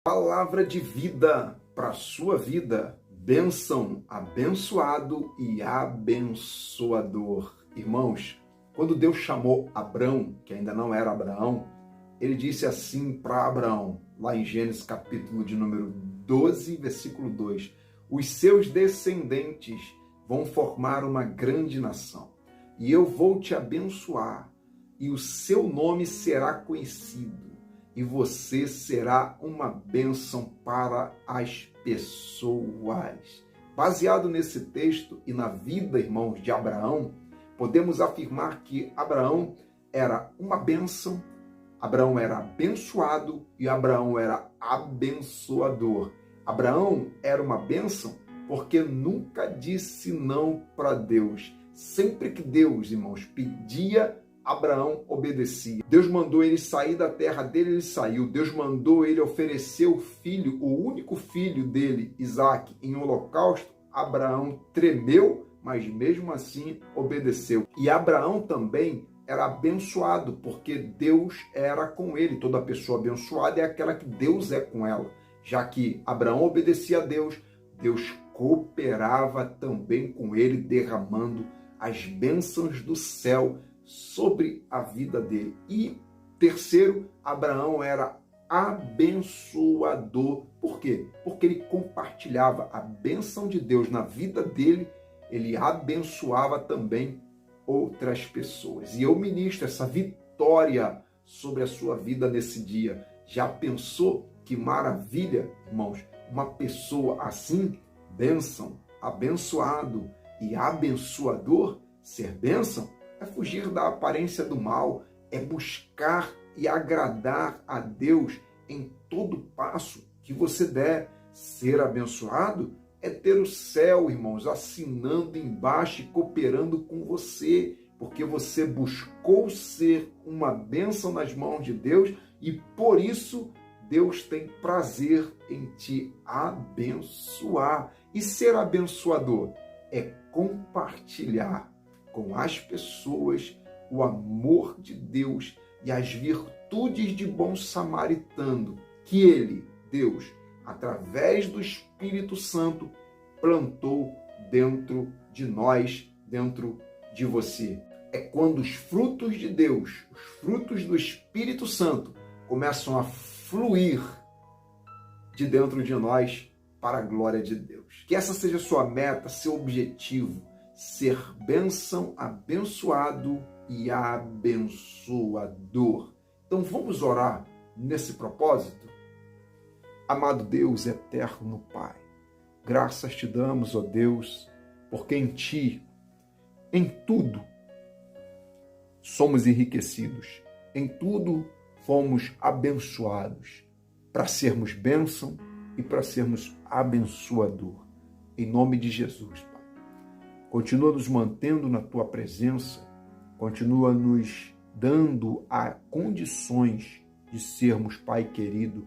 Palavra de vida para a sua vida. Bênção, abençoado e abençoador. Irmãos, quando Deus chamou Abrão, que ainda não era Abraão, ele disse assim para Abraão, lá em Gênesis capítulo de número 12, versículo 2: os seus descendentes vão formar uma grande nação, e eu vou te abençoar, e o seu nome será conhecido, e você será uma bênção para as pessoas. Baseado nesse texto e na vida, irmãos, de Abraão, podemos afirmar que Abraão era uma bênção, Abraão era abençoado e Abraão era abençoador. Abraão era uma bênção porque nunca disse não para Deus. Sempre que Deus, irmãos, pedia, Abraão obedecia. Deus mandou ele sair da terra dele, ele saiu. Deus mandou ele oferecer o filho, o único filho dele, Isaque, em holocausto. Abraão tremeu, mas mesmo assim obedeceu. E Abraão também era abençoado, porque Deus era com ele. Toda pessoa abençoada é aquela que Deus é com ela. Já que Abraão obedecia a Deus, Deus cooperava também com ele, derramando as bênçãos do céu sobre a vida dele. E terceiro, Abraão era abençoador. Por quê? Porque ele compartilhava a bênção de Deus na vida dele, ele abençoava também outras pessoas. E eu ministro essa vitória sobre a sua vida nesse dia. Já pensou que maravilha, irmãos? Uma pessoa assim, bênção, abençoado e abençoador, ser bênção, é fugir da aparência do mal, é buscar e agradar a Deus em todo passo que você der. Ser abençoado é ter o céu, irmãos, assinando embaixo e cooperando com você, porque você buscou ser uma bênção nas mãos de Deus e por isso Deus tem prazer em te abençoar. E ser abençoador é compartilhar com as pessoas o amor de Deus e as virtudes de bom samaritano que ele, Deus, através do Espírito Santo, plantou dentro de nós, dentro de você. É quando os frutos de Deus, os frutos do Espírito Santo, começam a fluir de dentro de nós para a glória de Deus. Que essa seja a sua meta, seu objetivo, ser bênção, abençoado e abençoador. Então vamos orar nesse propósito? Amado Deus, eterno Pai, graças te damos, ó Deus, porque em Ti, em tudo, somos enriquecidos, em tudo fomos abençoados, para sermos bênção e para sermos abençoador. Em nome de Jesus, Pai. Continua nos mantendo na Tua presença, continua nos dando a condições de sermos, Pai querido,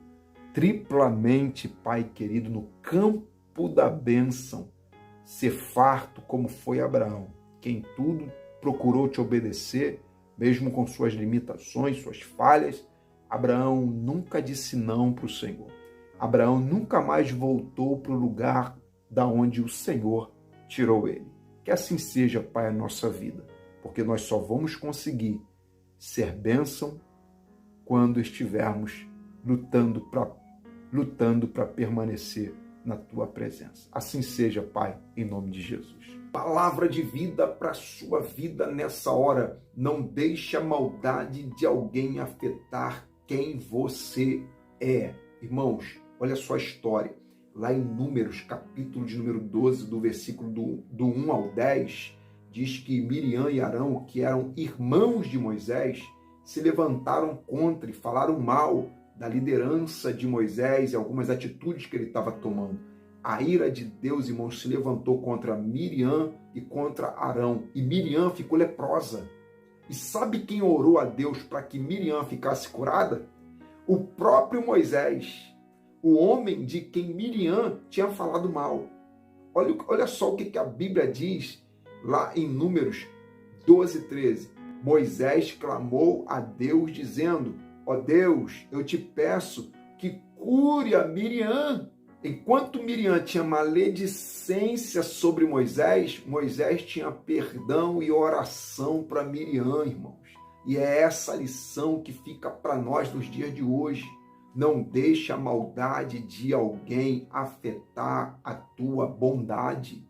triplamente, Pai querido, no campo da bênção, ser farto como foi Abraão, que em tudo procurou te obedecer, mesmo com suas limitações, suas falhas. Abraão nunca disse não para o Senhor. Abraão nunca mais voltou para o lugar da onde o Senhor tirou ele. Que assim seja, Pai, a nossa vida, porque nós só vamos conseguir ser bênção quando estivermos lutando para permanecer na Tua presença. Assim seja, Pai, em nome de Jesus. Palavra de vida para a sua vida nessa hora. Não deixe a maldade de alguém afetar quem você é. Irmãos, olha só a história. Lá em Números, capítulo de número 12, do versículo do 1 ao 10, diz que Miriam e Arão, que eram irmãos de Moisés, se levantaram contra e falaram mal da liderança de Moisés e algumas atitudes que ele estava tomando. A ira de Deus, irmãos, se levantou contra Miriam e contra Arão. E Miriam ficou leprosa. E sabe quem orou a Deus para que Miriam ficasse curada? O próprio Moisés, o homem de quem Miriam tinha falado mal. Olha só o que a Bíblia diz lá em Números 12, 13. Moisés clamou a Deus dizendo: ó Deus, eu te peço que cure a Miriam. Enquanto Miriam tinha maledicência sobre Moisés, Moisés tinha perdão e oração para Miriam, irmãos. E é essa lição que fica para nós nos dias de hoje. Não deixe a maldade de alguém afetar a tua bondade.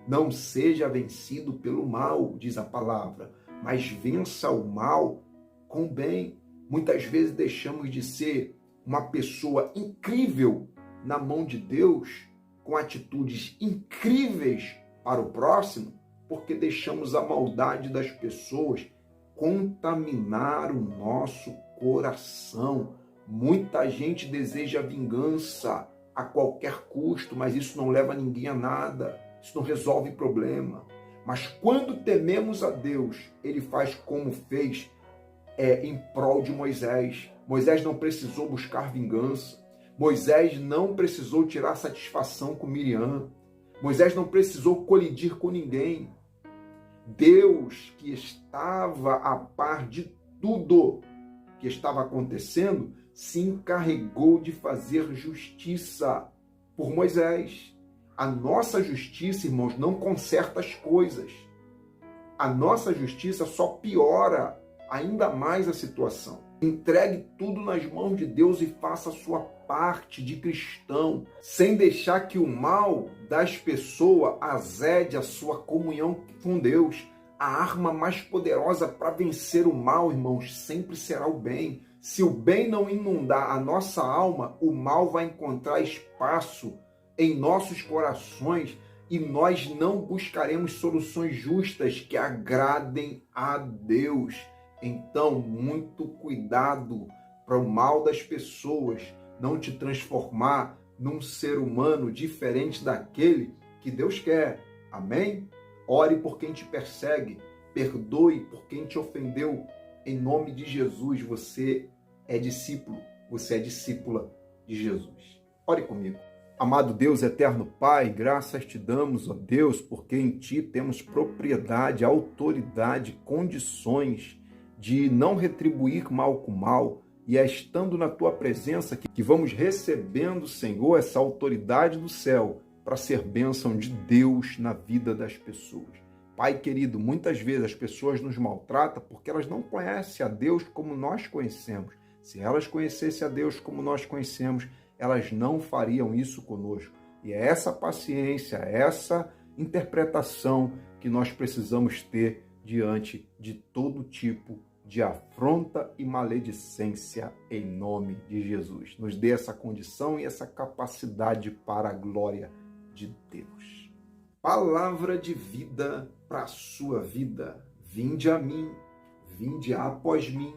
Não seja vencido pelo mal, diz a palavra, mas vença o mal com o bem. Muitas vezes deixamos de ser uma pessoa incrível na mão de Deus, com atitudes incríveis para o próximo, porque deixamos a maldade das pessoas contaminar o nosso coração. Muita gente deseja vingança a qualquer custo, mas isso não leva ninguém a nada, isso não resolve problema. Mas quando tememos a Deus, Ele faz como fez em prol de Moisés. Moisés não precisou buscar vingança. Moisés não precisou tirar satisfação com Miriam. Moisés não precisou colidir com ninguém. Deus, que estava a par de tudo que estava acontecendo, se encarregou de fazer justiça por Moisés. A nossa justiça, irmãos, não conserta as coisas. A nossa justiça só piora ainda mais a situação. Entregue tudo nas mãos de Deus e faça a sua parte de cristão, sem deixar que o mal das pessoas azede a sua comunhão com Deus. A arma mais poderosa para vencer o mal, irmãos, sempre será o bem. Se o bem não inundar a nossa alma, o mal vai encontrar espaço em nossos corações e nós não buscaremos soluções justas que agradem a Deus. Então, muito cuidado para o mal das pessoas não te transformar num ser humano diferente daquele que Deus quer. Amém? Ore por quem te persegue, perdoe por quem te ofendeu. Em nome de Jesus, você é discípulo, você é discípula de Jesus. Ore comigo. Amado Deus, eterno Pai, graças te damos, ó Deus, porque em Ti temos propriedade, autoridade, condições de não retribuir mal com mal, e é estando na Tua presença que vamos recebendo, Senhor, essa autoridade do céu para ser bênção de Deus na vida das pessoas. Pai querido, muitas vezes as pessoas nos maltratam porque elas não conhecem a Deus como nós conhecemos. Se elas conhecessem a Deus como nós conhecemos, elas não fariam isso conosco. E é essa paciência, essa interpretação que nós precisamos ter diante de todo tipo de afronta e maledicência em nome de Jesus. Nos dê essa condição e essa capacidade para a glória de Deus. Palavra de vida para a sua vida. Vinde a mim, vinde após mim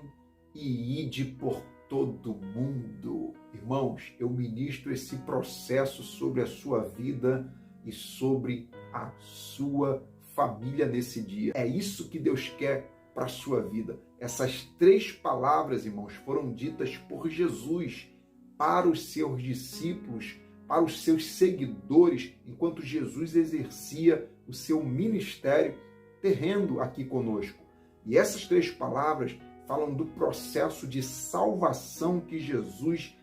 e ide por todo mundo. Irmãos, eu ministro esse processo sobre a sua vida e sobre a sua família nesse dia. É isso que Deus quer para a sua vida. Essas 3 palavras, irmãos, foram ditas por Jesus para os seus discípulos, para os seus seguidores, enquanto Jesus exercia o seu ministério terreno aqui conosco. E essas 3 palavras falam do processo de salvação que Jesus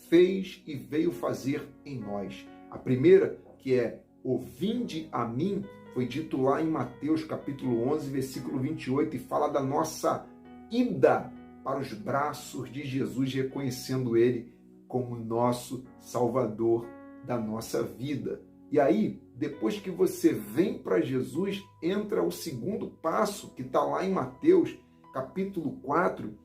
fez e veio fazer em nós. A primeira, que é o vinde a mim, foi dito lá em Mateus capítulo 11, versículo 28, e fala da nossa ida para os braços de Jesus, reconhecendo Ele como nosso Salvador da nossa vida. E aí, depois que você vem para Jesus, entra o segundo passo, que está lá em Mateus capítulo 4,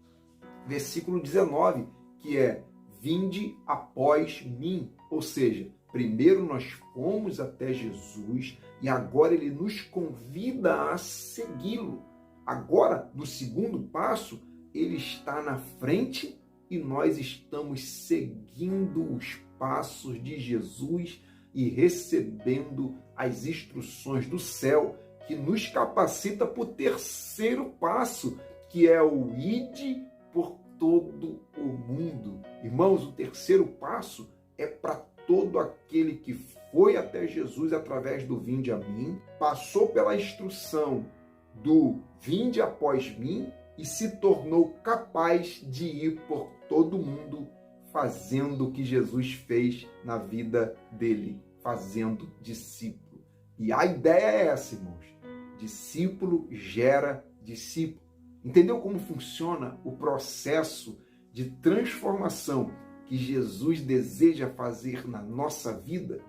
versículo 19, que é vinde após mim. Ou seja, primeiro nós fomos até Jesus e agora Ele nos convida a segui-lo. Agora, no segundo passo, Ele está na frente e nós estamos seguindo os passos de Jesus e recebendo as instruções do céu que nos capacita para o terceiro passo, que é o ide por todo o mundo. Irmãos, o terceiro passo é para todo aquele que foi até Jesus através do vinde a mim, passou pela instrução do vinde após mim e se tornou capaz de ir por todo mundo fazendo o que Jesus fez na vida dele, fazendo discípulo. E a ideia é essa, irmãos. Discípulo gera discípulo. Entendeu como funciona o processo de transformação que Jesus deseja fazer na nossa vida?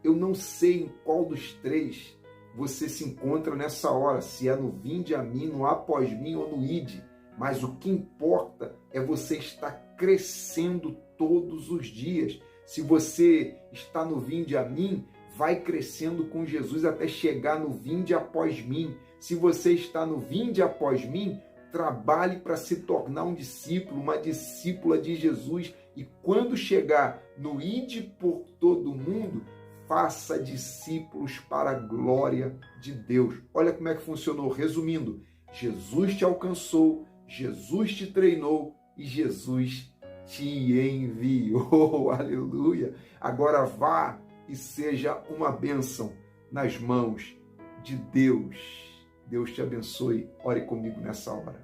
Eu não sei em qual dos três você se encontra nessa hora, se é no vinde a mim, no após mim ou no ide. Mas o que importa é você estar crescendo todos os dias. Se você está no vinde a mim, vai crescendo com Jesus até chegar no vinde após mim. Se você está no vinde após mim, trabalhe para se tornar um discípulo, uma discípula de Jesus. E quando chegar no ide por todo mundo, faça discípulos para a glória de Deus. Olha como é que funcionou. Resumindo, Jesus te alcançou, Jesus te treinou e Jesus te enviou. Aleluia! Agora vá e seja uma bênção nas mãos de Deus. Deus te abençoe. Ore comigo nessa hora.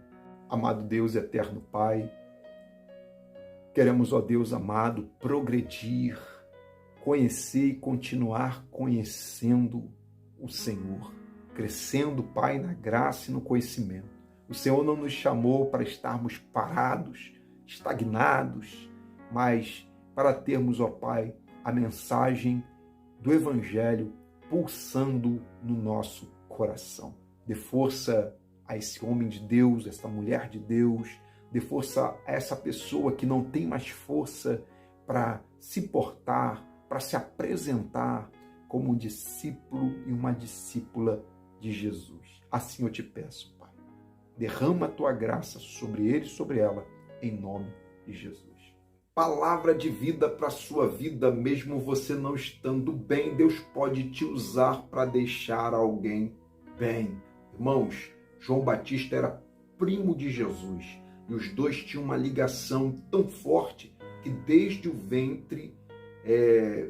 Amado Deus, eterno Pai, queremos, ó Deus amado, progredir, conhecer e continuar conhecendo o Senhor, crescendo, Pai, na graça e no conhecimento. O Senhor não nos chamou para estarmos parados, estagnados, mas para termos, ó Pai, a mensagem do Evangelho pulsando no nosso coração. Dê força a esse homem de Deus, essa mulher de Deus, dê força a essa pessoa que não tem mais força para se portar, para se apresentar como um discípulo e uma discípula de Jesus. Assim eu te peço, Pai. Derrama a tua graça sobre ele e sobre ela, em nome de Jesus. Palavra de vida para a sua vida, mesmo você não estando bem, Deus pode te usar para deixar alguém bem. Irmãos, João Batista era primo de Jesus e os dois tinham uma ligação tão forte que desde o ventre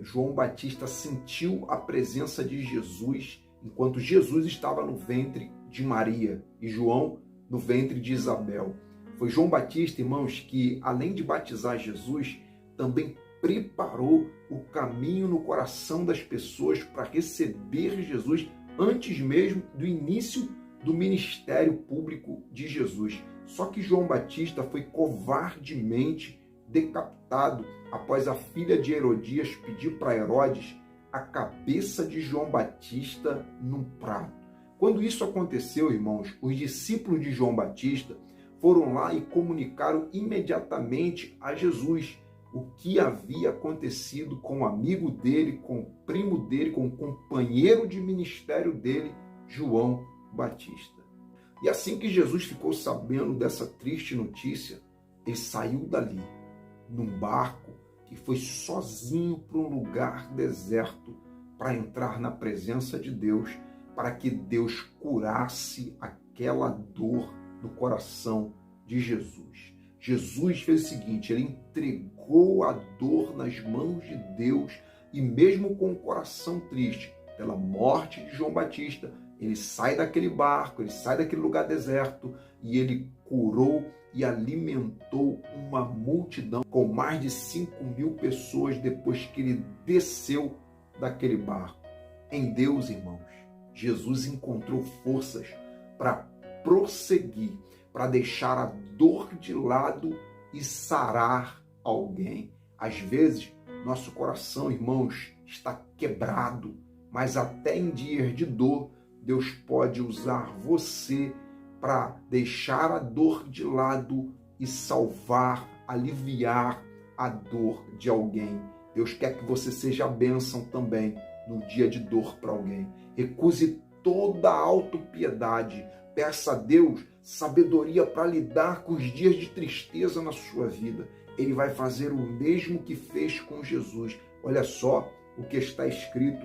João Batista sentiu a presença de Jesus enquanto Jesus estava no ventre de Maria e João no ventre de Isabel. Foi João Batista, irmãos, que além de batizar Jesus, também preparou o caminho no coração das pessoas para receber Jesus antes mesmo do início do ministério público de Jesus. Só que João Batista foi covardemente decapitado após a filha de Herodias pedir para Herodes a cabeça de João Batista num prato. Quando isso aconteceu, irmãos, os discípulos de João Batista foram lá e comunicaram imediatamente a Jesus o que havia acontecido com o amigo dele, com o primo dele, com o companheiro de ministério dele, João Batista. E assim que Jesus ficou sabendo dessa triste notícia, ele saiu dali, num barco, e foi sozinho para um lugar deserto para entrar na presença de Deus, para que Deus curasse aquela dor do coração de Jesus. Jesus fez o seguinte, ele entregou a dor nas mãos de Deus e mesmo com o coração triste pela morte de João Batista, ele sai daquele barco, ele sai daquele lugar deserto e ele curou e alimentou uma multidão com mais de 5.000 pessoas depois que ele desceu daquele barco. Em Deus, irmãos, Jesus encontrou forças para prosseguir, para deixar a dor de lado e sarar alguém. Às vezes, nosso coração, irmãos, está quebrado, mas até em dias de dor, Deus pode usar você para deixar a dor de lado e salvar, aliviar a dor de alguém. Deus quer que você seja a bênção também no dia de dor para alguém. Recuse toda a autopiedade. Peça a Deus sabedoria para lidar com os dias de tristeza na sua vida. Ele vai fazer o mesmo que fez com Jesus. Olha só o que está escrito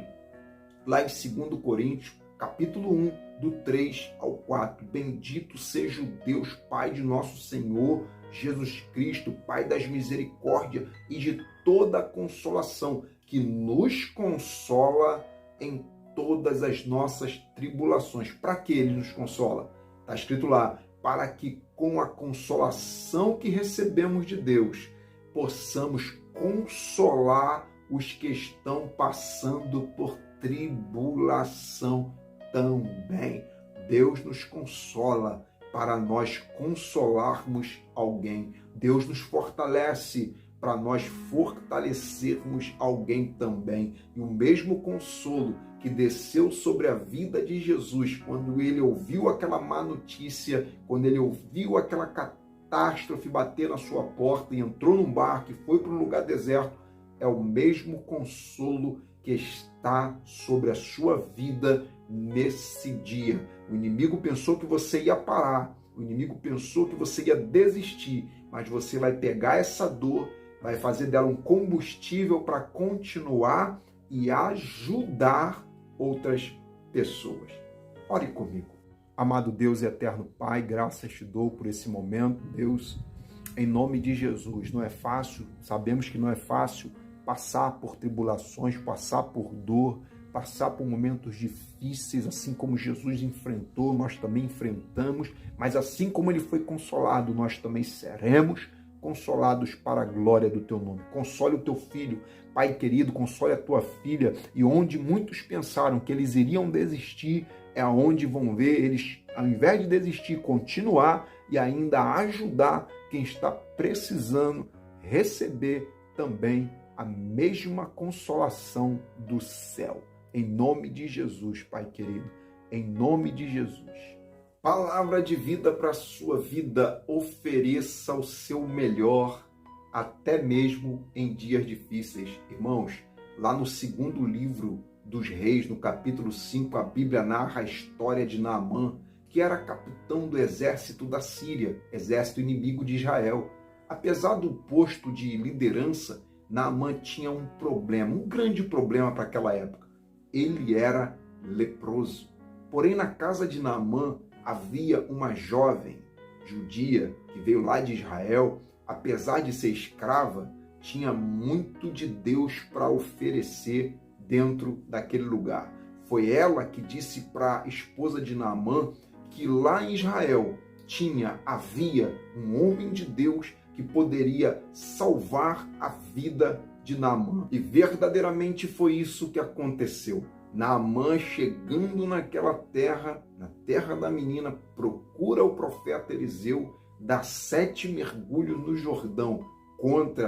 lá em 2 Coríntios, capítulo 1, do 3 ao 4. Bendito seja o Deus, Pai de nosso Senhor Jesus Cristo, Pai das misericórdias e de toda a consolação, que nos consola em todas as nossas tribulações. Para que Ele nos consola? Está escrito lá, para que com a consolação que recebemos de Deus, possamos consolar os que estão passando por tribulação também. Deus nos consola para nós consolarmos alguém. Deus nos fortalece para nós fortalecermos alguém também. E o mesmo consolo que desceu sobre a vida de Jesus quando ele ouviu aquela má notícia, quando ele ouviu aquela catástrofe bater na sua porta e entrou num barco e foi para um lugar deserto, é o mesmo consolo que está sobre a sua vida nesse dia. O inimigo pensou que você ia parar, o inimigo pensou que você ia desistir, mas você vai pegar essa dor, vai fazer dela um combustível para continuar e ajudar outras pessoas. Ore comigo. Amado Deus e eterno Pai, graças te dou por esse momento, Deus, em nome de Jesus. Não é fácil, sabemos que não é fácil passar por tribulações, passar por dor, passar por momentos difíceis, assim como Jesus enfrentou, nós também enfrentamos, mas assim como ele foi consolado, nós também seremos consolados para a glória do teu nome. Console o teu filho, Pai querido, console a tua filha, e onde muitos pensaram que eles iriam desistir, é onde vão ver eles, ao invés de desistir, continuar e ainda ajudar quem está precisando receber também a mesma consolação do céu. Em nome de Jesus, Pai querido, em nome de Jesus. Palavra de vida para a sua vida, ofereça o seu melhor, até mesmo em dias difíceis. Irmãos, lá no segundo livro dos Reis, no capítulo 5, a Bíblia narra a história de Naamã, que era capitão do exército da Síria, exército inimigo de Israel. Apesar do posto de liderança, Naamã tinha um problema, um grande problema para aquela época. Ele era leproso. Porém, na casa de Naamã havia uma jovem judia que veio lá de Israel, apesar de ser escrava, tinha muito de Deus para oferecer dentro daquele lugar. Foi ela que disse para a esposa de Naamã que lá em Israel havia um homem de Deus que poderia salvar a vida de Naamã. E verdadeiramente foi isso que aconteceu. Naamã, chegando naquela terra, na terra da menina, procura o profeta Eliseu, dá 7 mergulhos no Jordão,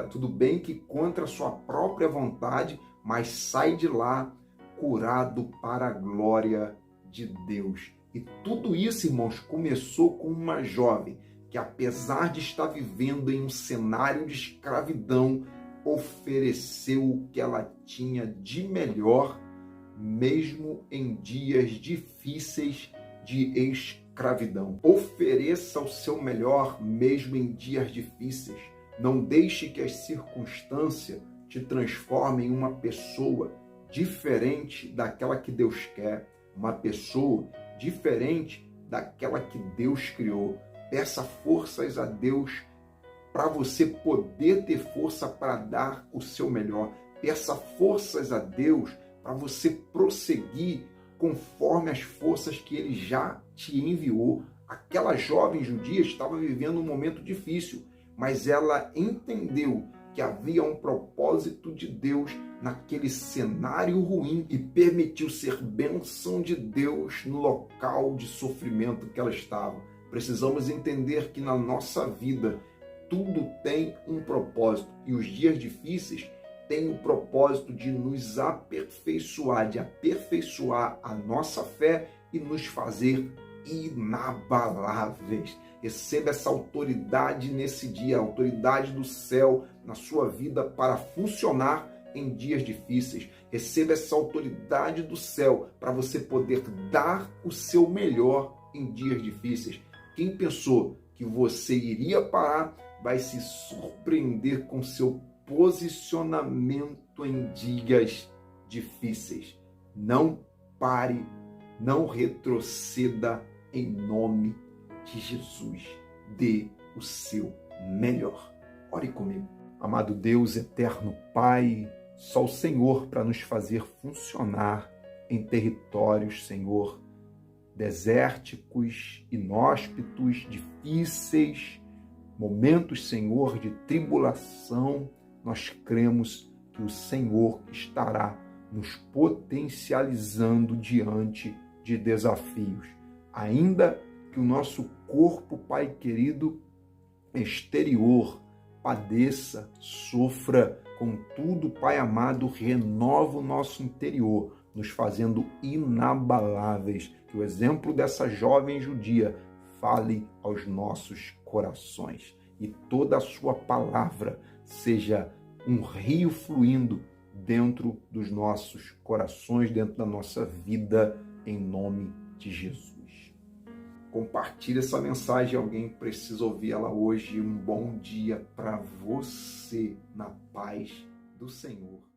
tudo bem que contra a sua própria vontade, mas sai de lá curado para a glória de Deus. E tudo isso, irmãos, começou com uma jovem que, apesar de estar vivendo em um cenário de escravidão, ofereceu o que ela tinha de melhor, mesmo em dias difíceis de escravidão. Ofereça o seu melhor mesmo em dias difíceis. Não deixe que as circunstâncias te transformem em uma pessoa diferente daquela que Deus quer, uma pessoa diferente daquela que Deus criou. Peça forças a Deus para você poder ter força para dar o seu melhor. Peça forças a Deus para você prosseguir conforme as forças que Ele já te enviou. Aquela jovem judia estava vivendo um momento difícil, mas ela entendeu que havia um propósito de Deus naquele cenário ruim e permitiu ser bênção de Deus no local de sofrimento que ela estava. Precisamos entender que na nossa vida tudo tem um propósito e os dias difíceis têm o propósito de nos aperfeiçoar, de aperfeiçoar a nossa fé e nos fazer inabaláveis. Receba essa autoridade nesse dia, a autoridade do céu na sua vida para funcionar em dias difíceis. Receba essa autoridade do céu para você poder dar o seu melhor em dias difíceis. Quem pensou que você iria parar vai se surpreender com seu posicionamento em dias difíceis. Não pare, não retroceda em nome de Jesus. Dê o seu melhor. Ore comigo. Amado Deus, eterno Pai, só o Senhor para nos fazer funcionar em territórios, Senhor, desérticos, inóspitos, difíceis, momentos, Senhor, de tribulação, nós cremos que o Senhor estará nos potencializando diante de desafios. Ainda que o nosso corpo, Pai querido, exterior, padeça, sofra, contudo, Pai amado, renova o nosso interior, nos fazendo inabaláveis. Que o exemplo dessa jovem judia fale aos nossos corações e toda a sua palavra seja um rio fluindo dentro dos nossos corações, dentro da nossa vida, em nome de Jesus. Compartilhe essa mensagem, alguém precisa ouvir ela hoje. Um bom dia para você, na paz do Senhor.